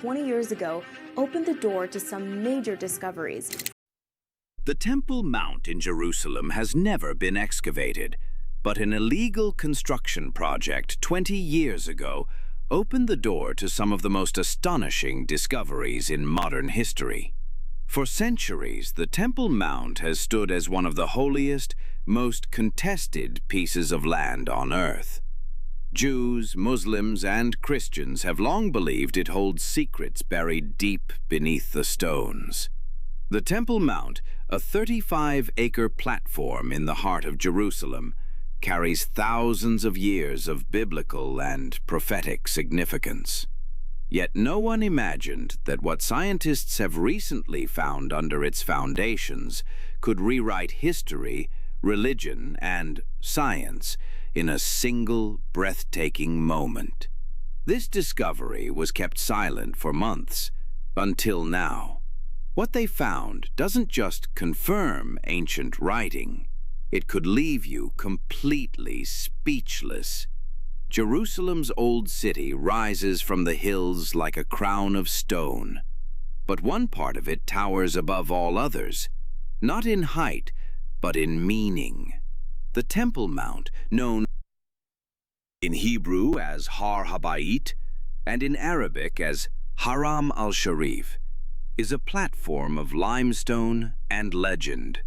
20 years ago opened the door to some major discoveries. The Temple Mount in Jerusalem has never been excavated, but an illegal construction project 20 years ago opened the door to some of the most astonishing discoveries in modern history. For centuries, the Temple Mount has stood as one of the holiest, most contested pieces of land on earth. Jews, Muslims, and Christians have long believed it holds secrets buried deep beneath the stones. The Temple Mount, a 35-acre platform in the heart of Jerusalem, carries thousands of years of biblical and prophetic significance. Yet no one imagined that what scientists have recently found under its foundations could rewrite history, religion, and science in a single breathtaking moment. This discovery was kept silent for months, until now. What they found doesn't just confirm ancient writing, it could leave you completely speechless. Jerusalem's old city rises from the hills like a crown of stone, but one part of it towers above all others, not in height, but in meaning. The Temple Mount, known in Hebrew as Har Habayit and in Arabic as Haram al-Sharif, is a platform of limestone and legend,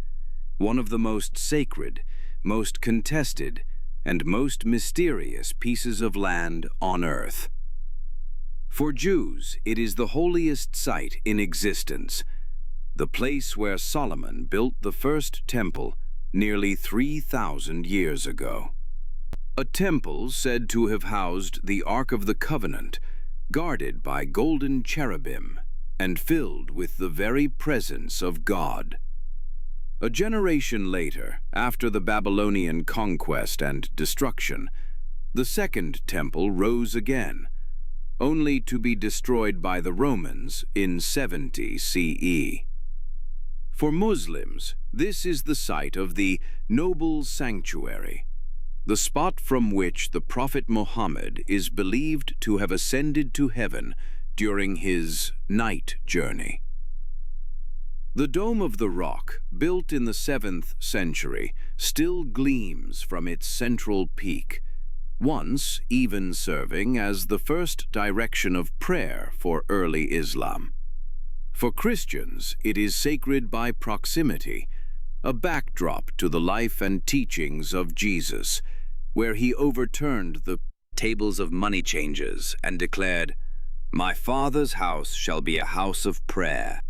one of the most sacred, most contested, and most mysterious pieces of land on earth. For Jews, it is the holiest site in existence, the place where Solomon built the first temple nearly 3,000 years ago. A temple said to have housed the Ark of the Covenant, guarded by golden cherubim and filled with the very presence of God. A generation later, after the Babylonian conquest and destruction, the Second Temple rose again, only to be destroyed by the Romans in 70 CE. For Muslims, this is the site of the Noble Sanctuary, the spot from which the Prophet Muhammad is believed to have ascended to heaven during his night journey. The Dome of the Rock, built in the 7th century, still gleams from its central peak, once even serving as the first direction of prayer for early Islam. For Christians, it is sacred by proximity, a backdrop to the life and teachings of Jesus, where he overturned the tables of money changers and declared, "My Father's house shall be a house of prayer."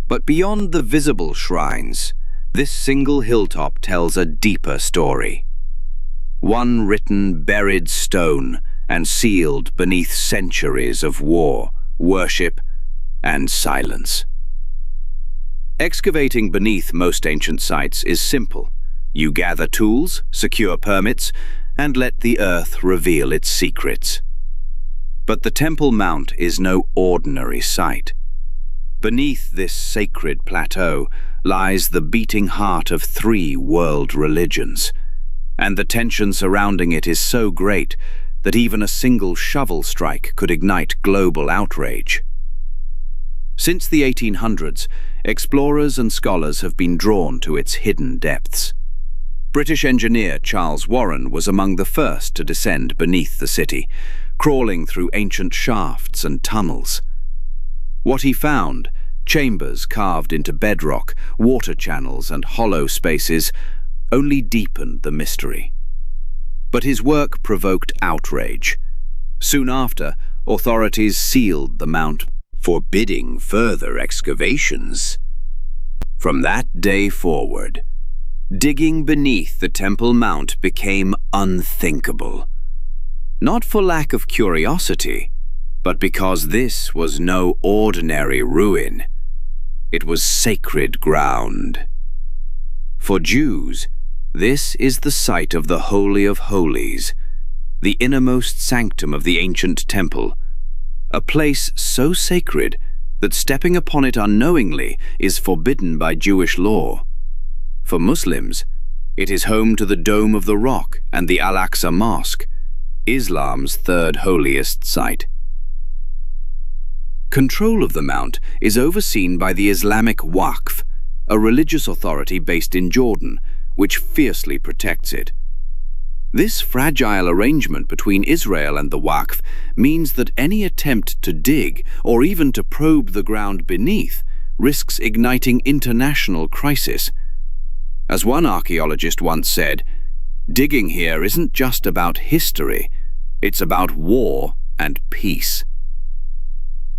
But beyond the visible shrines, this single hilltop tells a deeper story. One written buried stone and sealed beneath centuries of war, worship, and silence. Excavating beneath most ancient sites is simple. You gather tools, secure permits, and let the earth reveal its secrets. But the Temple Mount is no ordinary site. Beneath this sacred plateau lies the beating heart of 3 world religions, and the tension surrounding it is so great that even a single shovel strike could ignite global outrage. Since the 1800s, explorers and scholars have been drawn to its hidden depths. British engineer Charles Warren was among the first to descend beneath the city, crawling through ancient shafts and tunnels. What he found, chambers carved into bedrock, water channels and hollow spaces, only deepened the mystery. But his work provoked outrage. Soon after, authorities sealed the mount, forbidding further excavations. From that day forward, digging beneath the Temple Mount became unthinkable. Not for lack of curiosity, but because this was no ordinary ruin. It was sacred ground. For Jews, this is the site of the Holy of Holies, the innermost sanctum of the ancient temple, a place so sacred that stepping upon it unknowingly is forbidden by Jewish law. For Muslims, it is home to the Dome of the Rock and the Al-Aqsa Mosque, Islam's 3rd holiest site. Control of the mount is overseen by the Islamic Waqf, a religious authority based in Jordan, which fiercely protects it. This fragile arrangement between Israel and the Waqf means that any attempt to dig or even to probe the ground beneath risks igniting international crisis. As one archaeologist once said, "Digging here isn't just about history, it's about war and peace."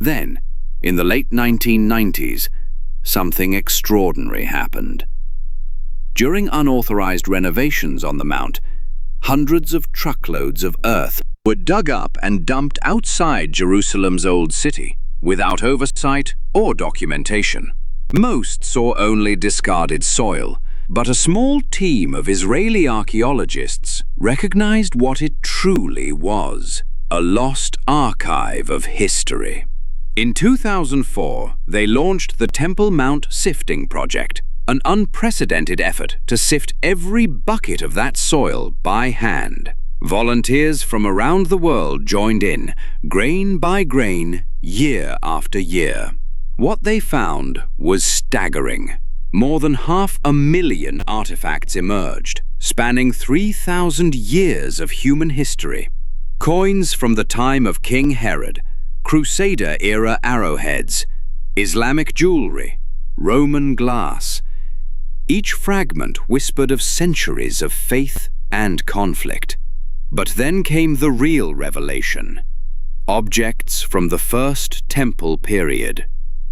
Then, in the late 1990s, something extraordinary happened. During unauthorized renovations on the mount, hundreds of truckloads of earth were dug up and dumped outside Jerusalem's old city, without oversight or documentation. Most saw only discarded soil, but a small team of Israeli archaeologists recognized what it truly was: a lost archive of history. In 2004, they launched the Temple Mount Sifting Project, an unprecedented effort to sift every bucket of that soil by hand. Volunteers from around the world joined in, grain by grain, year after year. What they found was staggering. More than 500,000 artifacts emerged, spanning 3,000 years of human history. Coins from the time of King Herod, Crusader-era arrowheads, Islamic jewelry, Roman glass. Each fragment whispered of centuries of faith and conflict. But then came the real revelation: objects from the First Temple period,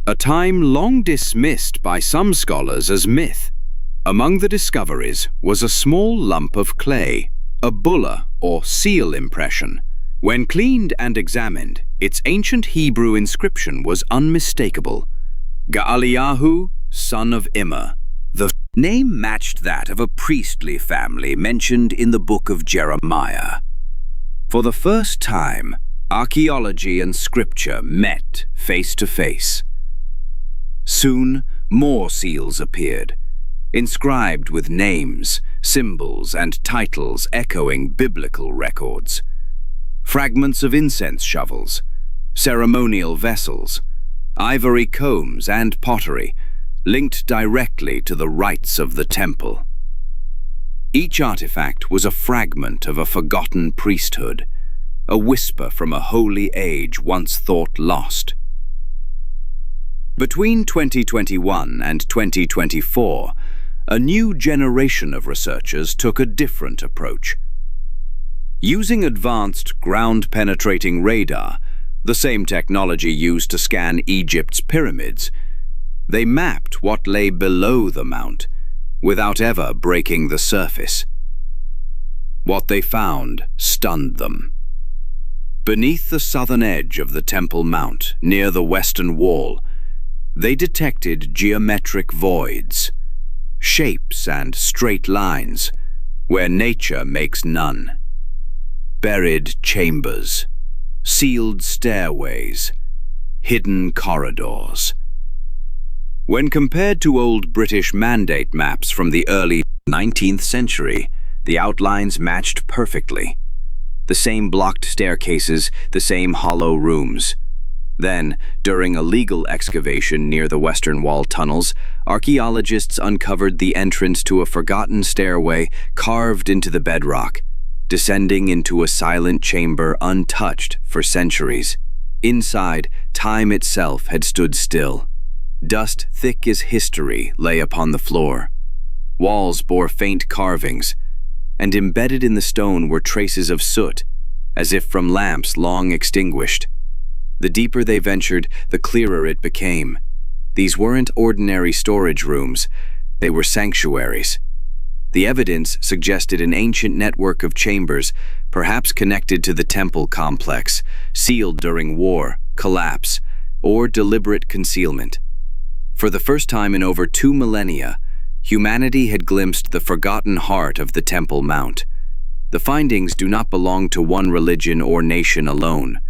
a time long dismissed by some scholars as myth. Among the discoveries was a small lump of clay, a bulla or seal impression. When cleaned and examined, its ancient Hebrew inscription was unmistakable: Ga'aliyahu, son of Immer. The name matched that of a priestly family mentioned in the book of Jeremiah. For the first time, archaeology and scripture met face to face. Soon, more seals appeared, inscribed with names, symbols, and titles echoing biblical records. Fragments of incense shovels, ceremonial vessels, ivory combs, and pottery, linked directly to the rites of the temple. Each artifact was a fragment of a forgotten priesthood, a whisper from a holy age once thought lost. Between 2021 and 2024, a new generation of researchers took a different approach. Using advanced ground-penetrating radar, the same technology used to scan Egypt's pyramids, they mapped what lay below the mount, without ever breaking the surface. What they found stunned them. Beneath the southern edge of the Temple Mount, near the western wall, they detected geometric voids, shapes and straight lines, where nature makes none. Buried chambers, sealed stairways, hidden corridors. When compared to old British Mandate maps from the early 19th century, the outlines matched perfectly. The same blocked staircases, the same hollow rooms. Then, during a legal excavation near the Western Wall tunnels, archaeologists uncovered the entrance to a forgotten stairway carved into the bedrock, descending into a silent chamber untouched for centuries. Inside, time itself had stood still. Dust thick as history lay upon the floor. Walls bore faint carvings, and embedded in the stone were traces of soot, as if from lamps long extinguished. The deeper they ventured, the clearer it became. These weren't ordinary storage rooms, they were sanctuaries. The evidence suggested an ancient network of chambers, perhaps connected to the temple complex, sealed during war, collapse, or deliberate concealment. For the first time in over 2 millennia, humanity had glimpsed the forgotten heart of the Temple Mount. The findings do not belong to one religion or nation alone,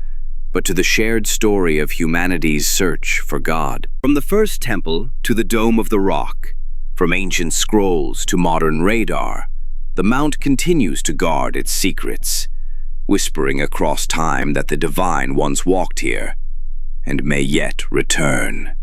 but to the shared story of humanity's search for God. From the first temple to the Dome of the Rock, from ancient scrolls to modern radar, the Mount continues to guard its secrets, whispering across time that the divine once walked here, and may yet return.